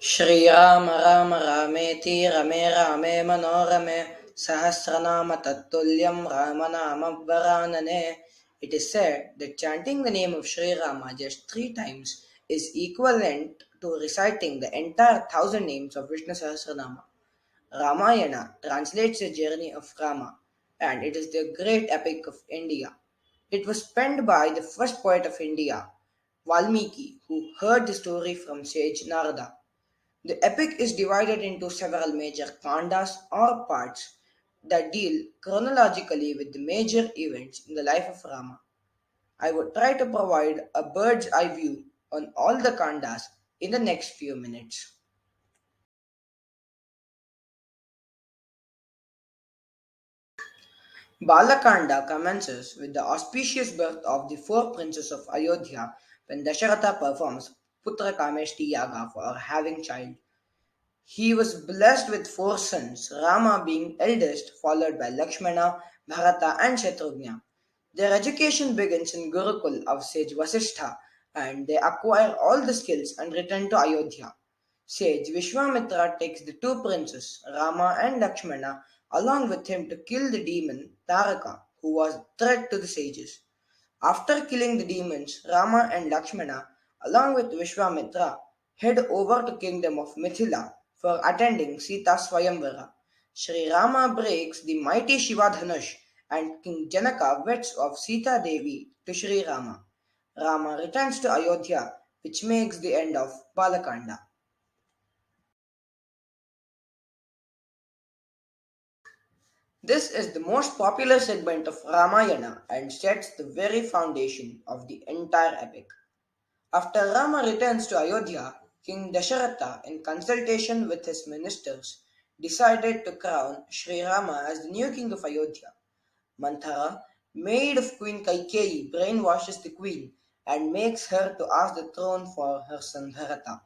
श्रीराम राम रामेति रमे रामे मनोरमे सहस्रनाम तत्तुल्यं रामनामवरानने. It is said that chanting the name of Sri Rama just 3 times is equivalent to reciting the entire 1,000 names of Vishnu Sahasranama. Ramayana translates the journey of Rama, and it is the great epic of India. It was penned by the first poet of India, Valmiki, who heard the story from sage Narada. The epic is divided into several major kandas or parts that deal chronologically with the major events in the life of Rama. I would try to provide a bird's eye view on all the kandas in the next few minutes. Balakanda commences with the auspicious birth of the four princes of Ayodhya when Dasharatha performs Putra Kameshti Yaga for having child. He was blessed with four sons, Rama being eldest, followed by Lakshmana, Bharata, and Shatrughna. Their education begins in Gurukul of sage Vasishtha, and they acquire all the skills and return to Ayodhya. Sage Vishwamitra takes the two princes, Rama and Lakshmana, along with him to kill the demon Taraka, who was a threat to the sages. After killing the demons, Rama and Lakshmana, along with Vishwamitra, head over to kingdom of Mithila for attending Sita Swayamvara. Sri Rama breaks the mighty Shiva Dhanush and King Janaka weds of Sita Devi to Sri Rama. Rama returns to Ayodhya, which makes the end of Balakanda. This is the most popular segment of Ramayana and sets the very foundation of the entire epic. After Rama returns to Ayodhya, King Dasharatha, in consultation with his ministers, decided to crown Sri Rama as the new king of Ayodhya. Manthara, maid of Queen Kaikeyi, brainwashes the queen and makes her to ask the throne for her son Bharata.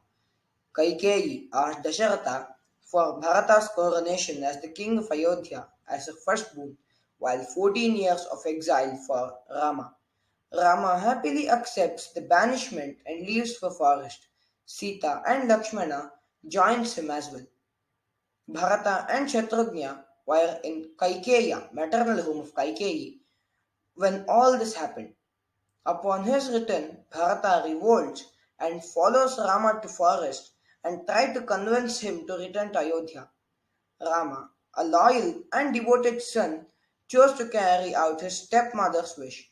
Kaikeyi asked Dasharatha for Bharata's coronation as the king of Ayodhya as her firstborn, while 14 years of exile for Rama. Rama happily accepts the banishment and leaves for forest. Sita and Lakshmana joins him as well. Bharata and Shatrughna were in Kaikeya, maternal home of Kaikeyi, when all this happened. Upon his return, Bharata revolts and follows Rama to forest and tries to convince him to return to Ayodhya. Rama, a loyal and devoted son, chose to carry out his stepmother's wish.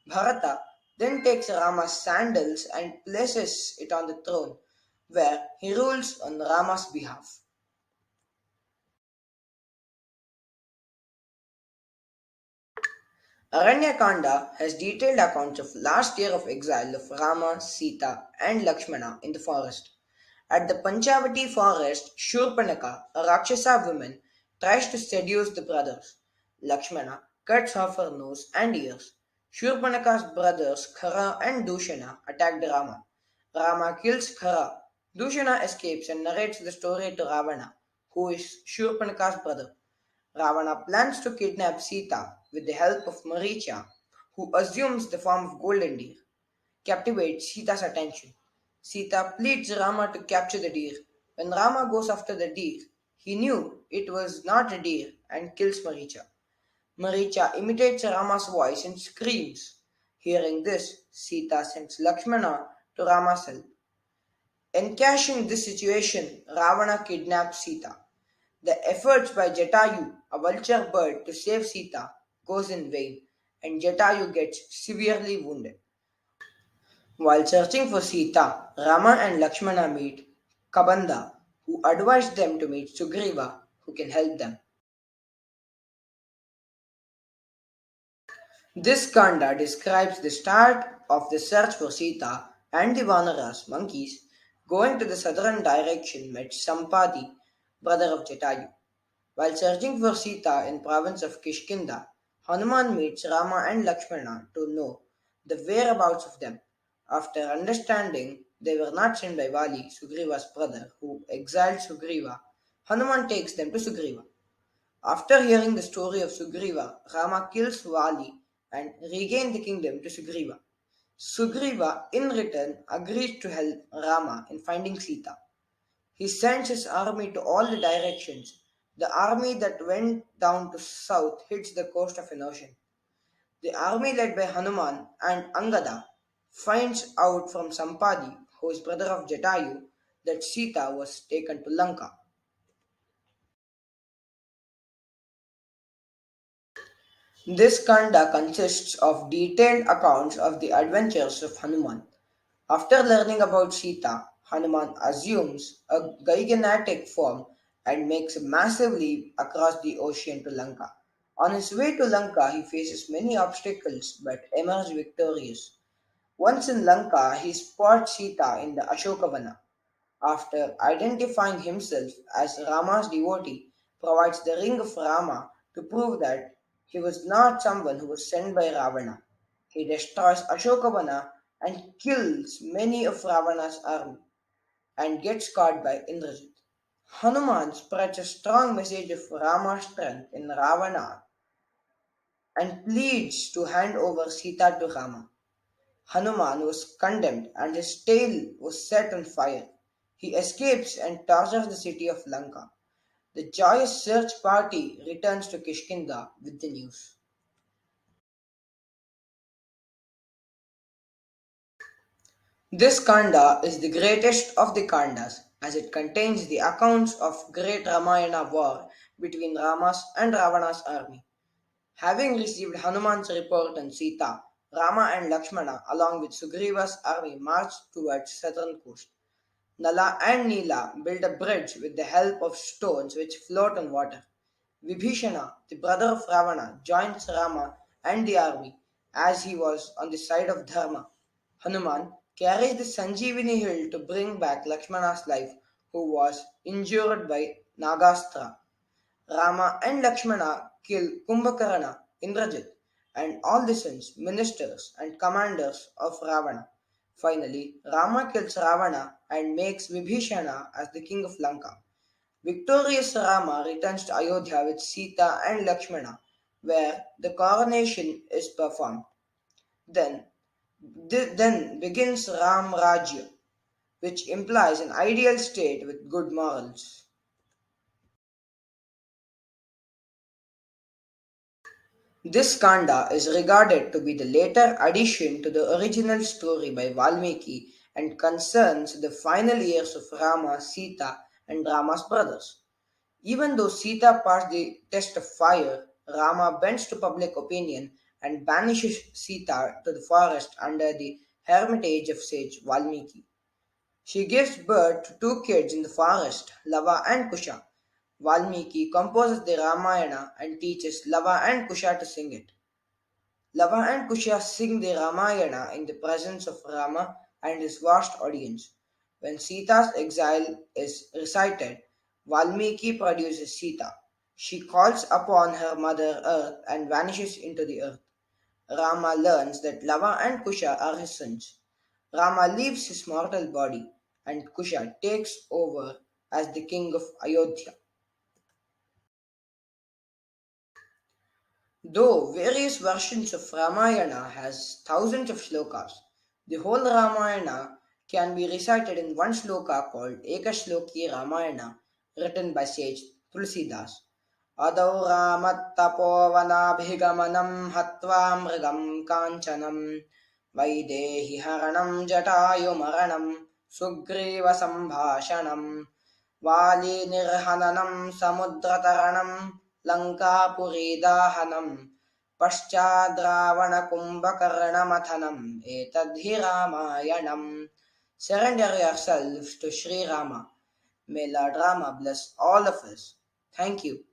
Bharata then takes Rama's sandals and places it on the throne, where he rules on Rama's behalf. Aranyakanda has detailed accounts of last year of exile of Rama, Sita, and Lakshmana in the forest. At the Panchavati forest, Shurpanaka, a Rakshasa woman, tries to seduce the brothers. Lakshmana cuts off her nose and ears. Shurpanaka's brothers Khara and Dushana attack Rama. Rama kills Khara. Dushana escapes and narrates the story to Ravana, who is Shurpanaka's brother. Ravana plans to kidnap Sita with the help of Maricha, who assumes the form of golden deer, captivates Sita's attention. Sita pleads Rama to capture the deer. When Rama goes after the deer, he knew it was not a deer and kills Maricha. Maricha imitates Rama's voice and screams. Hearing this, Sita sends Lakshmana to Rama's help. Encashing this situation, Ravana kidnaps Sita. The efforts by Jatayu, a vulture bird, to save Sita goes in vain, and Jatayu gets severely wounded. While searching for Sita, Rama and Lakshmana meet Kabanda, who advised them to meet Sugriva, who can help them. This Kanda describes the start of the search for Sita and the Vanaras, monkeys, going to the southern direction met Sampati, brother of Jatayu. While searching for Sita in province of Kishkinda, Hanuman meets Rama and Lakshmana to know the whereabouts of them. After understanding they were not sent by Vali, Sugriva's brother, who exiled Sugriva, Hanuman takes them to Sugriva. After hearing the story of Sugriva, Rama kills Vali and regains the kingdom to Sugriva. Sugriva, in return, agrees to help Rama in finding Sita. He sends his army to all the directions. The army that went down to south hits the coast of an ocean. The army led by Hanuman and Angada finds out from Sampadi, who is brother of Jatayu, that Sita was taken to Lanka. This kanda consists of detailed accounts of the adventures of Hanuman. After learning about Sita, Hanuman assumes a gigantic form and makes a massive leap across the ocean to Lanka. On his way to Lanka, he faces many obstacles but emerges victorious. Once in Lanka, he spots Sita in the Ashokavana. After identifying himself as Rama's devotee, provides the ring of Rama to prove that he was not someone who was sent by Ravana. He destroys Ashokavana and kills many of Ravana's army and gets caught by Indrajit. Hanuman spreads a strong message of Rama's strength in Ravana and pleads to hand over Sita to Rama. Hanuman was condemned and his tail was set on fire. He escapes and tortures the city of Lanka. The joyous search party returns to Kishkinda with the news. This Kanda is the greatest of the Kandas as it contains the accounts of great Ramayana war between Rama's and Ravana's army. Having received Hanuman's report on Sita, Rama and Lakshmana along with Sugriva's army marched towards southern coast. Nala and Nila build a bridge with the help of stones which float on water. Vibhishana, the brother of Ravana, joins Rama and the army as he was on the side of Dharma. Hanuman carries the Sanjeevani hill to bring back Lakshmana's life, who was injured by Nagastra. Rama and Lakshmana kill Kumbhakarna, Indrajit, and all the sons, ministers, and commanders of Ravana. Finally, Rama kills Ravana and makes Vibhishana as the king of Lanka. Victorious Rama returns to Ayodhya with Sita and Lakshmana, where the coronation is performed. Then, then begins Ram Rajya, which implies an ideal state with good morals. This kanda is regarded to be the later addition to the original story by Valmiki and concerns the final years of Rama, Sita, and Rama's brothers. Even though Sita passed the test of fire, Rama bends to public opinion and banishes Sita to the forest under the hermitage of sage Valmiki. She gives birth to two kids in the forest, Lava and Kusha. Valmiki composes the Ramayana and teaches Lava and Kusha to sing it. Lava and Kusha sing the Ramayana in the presence of Rama and his vast audience. When Sita's exile is recited, Valmiki produces Sita. She calls upon her mother earth and vanishes into the earth. Rama learns that Lava and Kusha are his sons. Rama leaves his mortal body and Kusha takes over as the king of Ayodhya. Though various versions of Ramayana has thousands of shlokas, the whole Ramayana can be recited in one shloka called Ekashloki Ramayana, written by sage Tulsidas. अदौ रामत्तपोवनाभिगमनं हत्वा मृगं काञ्चनं वैदेहिहरणं जटायुमरणं सुग्रीवसम्भाषणं वालीनिर्हननं समुद्रतरणं लङ्कापुरीदाहनं पश्चाद्रावणकुम्भकर्णमथनम् एतद्धि रामायणम्. Surrender yourselves to Sri Rama. May Lord Rama bless all of us. Thank you.